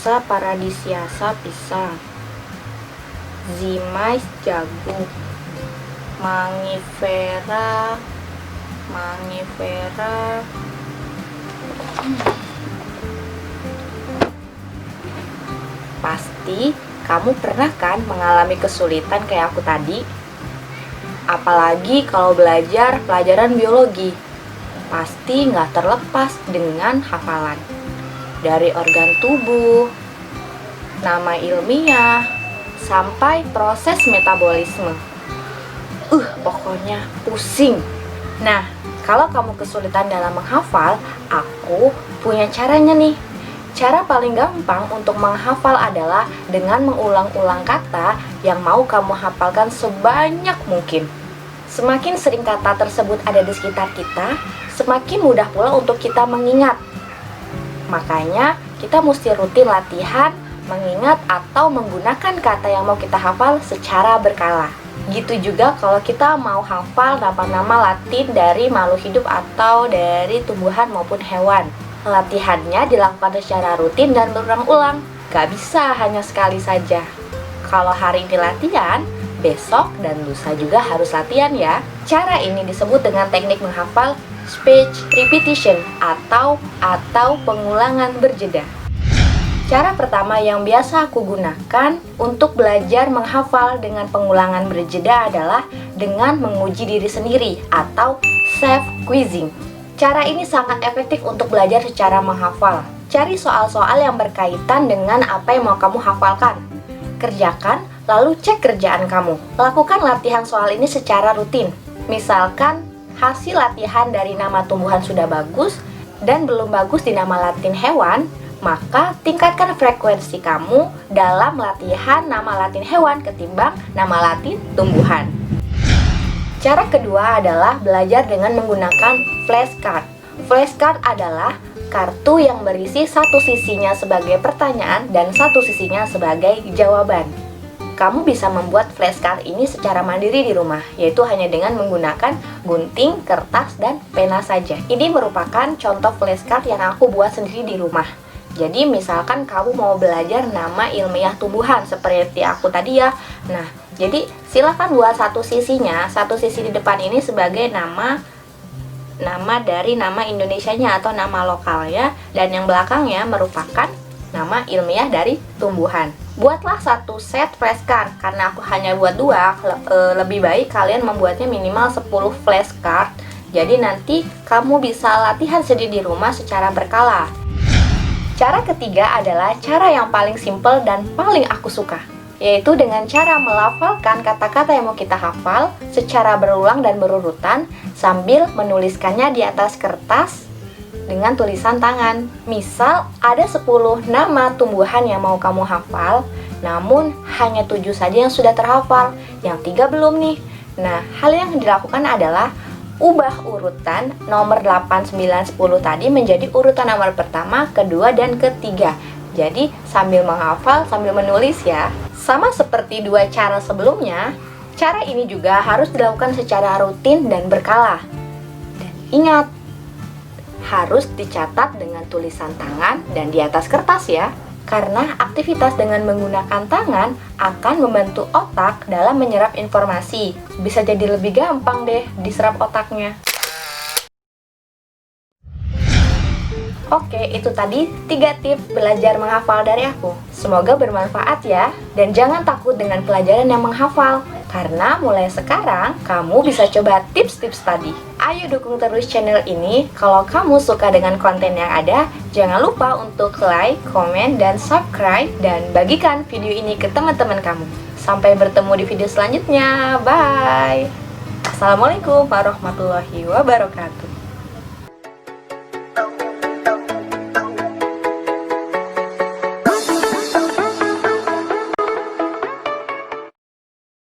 Asa paradisiasa pisang. Zimais jagung. Mangifera. Pasti kamu pernah kan mengalami kesulitan kayak aku tadi? Apalagi kalau belajar pelajaran biologi. Pasti nggak terlepas dengan hafalan. Dari organ tubuh, nama ilmiah, sampai proses metabolisme. Pokoknya pusing. Nah, kalau kamu kesulitan dalam menghafal, aku punya caranya nih. Cara paling gampang untuk menghafal adalah dengan mengulang-ulang kata yang mau kamu hafalkan sebanyak mungkin. Semakin sering kata tersebut ada di sekitar kita, semakin mudah pula untuk kita mengingat. Makanya, kita mesti rutin latihan, mengingat atau menggunakan kata yang mau kita hafal secara berkala. Gitu juga kalau kita mau hafal nama-nama Latin dari makhluk hidup atau dari tumbuhan maupun hewan. Latihannya dilakukan secara rutin dan berulang-ulang. Gak bisa hanya sekali saja. Kalau hari ini latihan, besok dan lusa juga harus latihan ya. Cara ini disebut dengan teknik menghafal speech repetition atau pengulangan berjeda. Cara pertama yang biasa aku gunakan untuk belajar menghafal dengan pengulangan berjeda adalah dengan menguji diri sendiri atau self-quizzing. Cara ini sangat efektif untuk belajar secara menghafal. Cari soal-soal yang berkaitan dengan apa yang mau kamu hafalkan. Kerjakan, lalu cek kerjaan kamu. Lakukan latihan soal ini secara rutin. Misalkan, hasil latihan dari nama tumbuhan sudah bagus dan belum bagus di nama Latin hewan, maka tingkatkan frekuensi kamu dalam latihan nama Latin hewan ketimbang nama Latin tumbuhan. Cara kedua adalah belajar dengan menggunakan flashcard. Flashcard adalah kartu yang berisi satu sisinya sebagai pertanyaan dan satu sisinya sebagai jawaban. Kamu bisa membuat flashcard ini secara mandiri di rumah, yaitu hanya dengan menggunakan gunting, kertas, dan pena saja. Ini merupakan contoh flashcard yang aku buat sendiri di rumah. Jadi misalkan kamu mau belajar nama ilmiah tumbuhan seperti aku tadi ya. Nah, jadi silakan buat satu sisinya, satu sisi di depan ini sebagai nama dari nama Indonesianya atau nama lokalnya, dan yang belakangnya merupakan nama ilmiah dari tumbuhan. Buatlah satu set flashcard, karena aku hanya buat 2, lebih baik kalian membuatnya minimal 10 flashcard. Jadi nanti kamu bisa latihan sendiri di rumah secara berkala. Cara ketiga adalah cara yang paling simpel dan paling aku suka, yaitu dengan cara melafalkan kata-kata yang mau kita hafal secara berulang dan berurutan sambil menuliskannya di atas kertas dengan tulisan tangan. Misal, ada 10 nama tumbuhan yang mau kamu hafal, namun hanya 7 saja yang sudah terhafal, yang 3 belum nih. Nah, hal yang dilakukan adalah ubah urutan nomor 8, 9, 10 tadi menjadi urutan nomor pertama, kedua, dan ketiga. Jadi sambil menghafal, sambil menulis ya. Sama seperti 2 cara sebelumnya, cara ini juga harus dilakukan secara rutin dan berkala. Dan ingat, harus dicatat dengan tulisan tangan dan di atas kertas ya. Karena aktivitas dengan menggunakan tangan akan membantu otak dalam menyerap informasi. Bisa jadi lebih gampang deh diserap otaknya. Oke, itu tadi 3 tips belajar menghafal dari aku. Semoga bermanfaat ya. Dan jangan takut dengan pelajaran yang menghafal, karena mulai sekarang kamu bisa coba tips-tips tadi. Ayo dukung terus channel ini. Kalau kamu suka dengan konten yang ada, jangan lupa untuk like, komen, dan subscribe, dan bagikan video ini ke teman-teman kamu. Sampai bertemu di video selanjutnya. Bye. Assalamualaikum warahmatullahi wabarakatuh.